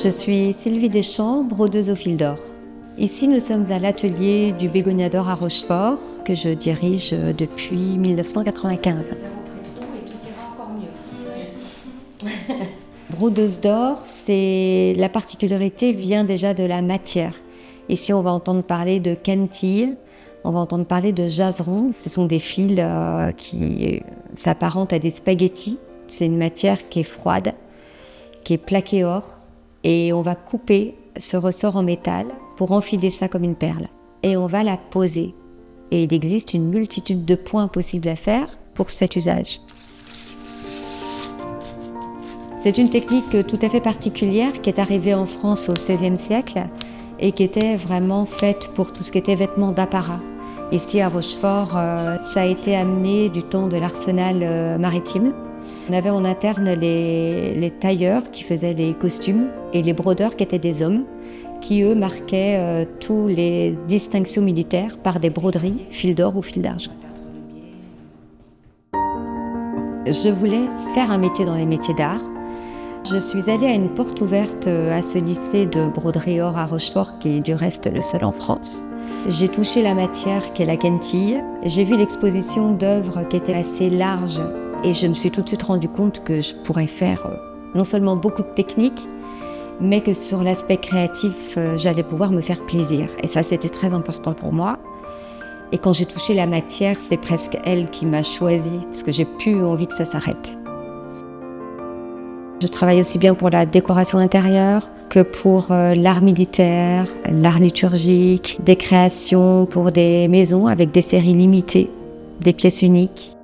Je suis Sylvie Deschamps, brodeuse au fil d'or. Ici, nous sommes à l'atelier du Bégonia d'or à Rochefort, que je dirige depuis 1995. Brodeuse d'or, la particularité vient déjà de la matière. Ici, on va entendre parler de quentilles, on va entendre parler de jaseron. Ce sont des fils qui s'apparentent à des spaghettis. C'est une matière qui est froide, qui est plaquée or. Et on va couper ce ressort en métal pour enfiler ça comme une perle. Et on va la poser. Et il existe une multitude de points possibles à faire pour cet usage. C'est une technique tout à fait particulière qui est arrivée en France au XVIe siècle et qui était vraiment faite pour tout ce qui était vêtements d'apparat. Ici à Rochefort, ça a été amené du temps de l'arsenal maritime. On avait en interne les tailleurs qui faisaient les costumes et les brodeurs qui étaient des hommes qui, eux, marquaient tous les distinctions militaires par des broderies, fil d'or ou fil d'argent. Je voulais faire un métier dans les métiers d'art. Je suis allée à une porte ouverte à ce lycée de broderie or à Rochefort, qui est du reste le seul en France. J'ai touché la matière qu'est la quentille. J'ai vu l'exposition d'œuvres qui était assez large et je me suis tout de suite rendu compte que je pourrais faire non seulement beaucoup de techniques, mais que sur l'aspect créatif, j'allais pouvoir me faire plaisir. Et ça, c'était très important pour moi. Et quand j'ai touché la matière, c'est presque elle qui m'a choisie, parce que j'ai plus envie que ça s'arrête. Je travaille aussi bien pour la décoration intérieure que pour l'art militaire, l'art liturgique, des créations pour des maisons avec des séries limitées, des pièces uniques.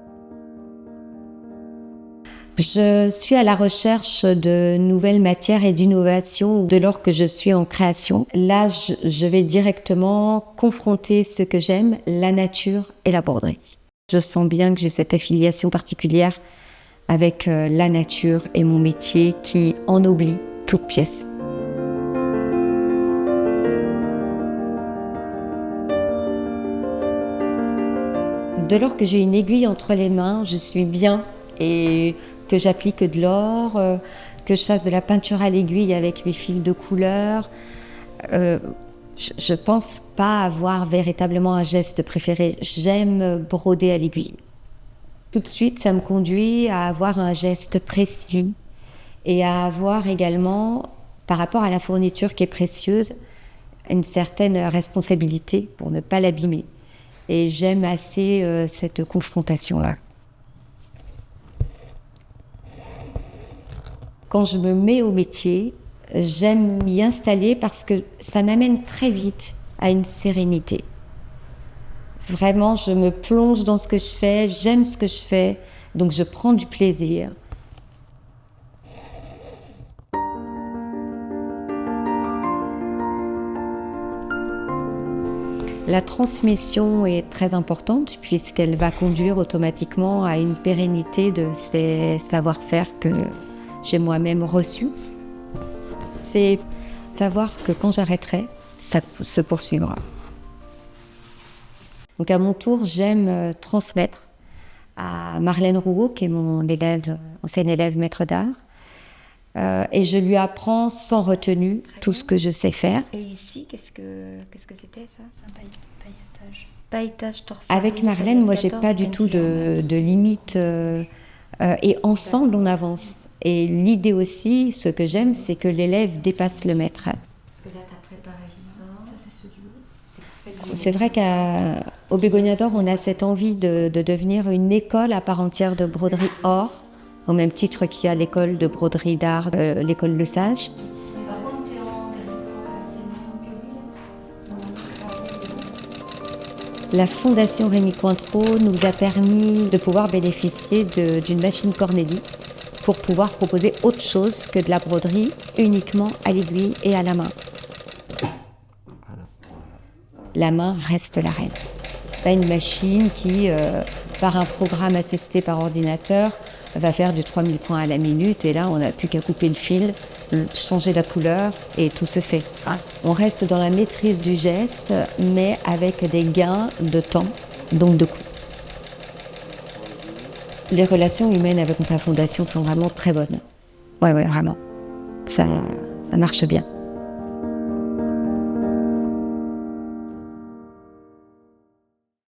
Je suis à la recherche de nouvelles matières et d'innovations dès lors que je suis en création. Là, je vais directement confronter ce que j'aime, la nature et la broderie. Je sens bien que j'ai cette affiliation particulière avec la nature et mon métier qui ennoblit toute pièce. Dès lors que j'ai une aiguille entre les mains, je suis bien et que j'applique de l'or, que je fasse de la peinture à l'aiguille avec mes fils de couleur. Je pense pas avoir véritablement un geste préféré. J'aime broder à l'aiguille. Tout de suite, ça me conduit à avoir un geste précis et à avoir également, par rapport à la fourniture qui est précieuse, une certaine responsabilité pour ne pas l'abîmer. Et j'aime assez cette confrontation-là. Quand je me mets au métier, j'aime m'y installer parce que ça m'amène très vite à une sérénité. Vraiment, je me plonge dans ce que je fais, j'aime ce que je fais, donc je prends du plaisir. La transmission est très importante puisqu'elle va conduire automatiquement à une pérennité de ces savoir-faire que j'ai moi-même reçus. C'est savoir que quand j'arrêterai, ça se poursuivra. Donc à mon tour, j'aime transmettre à Marlène Rouault, qui est mon élève, ancienne élève maître d'art, et je lui apprends sans retenue tout ce que je sais faire. Et ici, qu'est-ce que c'était ça? C'est un pailletage. Pailletage torse. Avec Marlène, moi, j'ai pas du tout de limite, et ensemble, on avance. Et l'idée aussi, ce que j'aime, c'est que l'élève dépasse le maître. Parce que là, tu as préparé ça. Ça, c'est ce duo. C'est vrai qu'au Bégonia d'or, on a cette envie de devenir une école à part entière de broderie or, au même titre qu'il y a l'école de broderie d'art, l'école Le Sage. La Fondation Rémy Cointreau nous a permis de pouvoir bénéficier d'une machine Cornélie pour pouvoir proposer autre chose que de la broderie uniquement à l'aiguille et à la main. La main reste la reine. C'est pas une machine qui, par un programme assisté par ordinateur, va faire du 3000 points à la minute et là on n'a plus qu'à couper le fil, changer la couleur et tout se fait. On reste dans la maîtrise du geste mais avec des gains de temps, donc de coût. Les relations humaines avec la Fondation sont vraiment très bonnes. Ouais, vraiment. Ça, ça marche bien.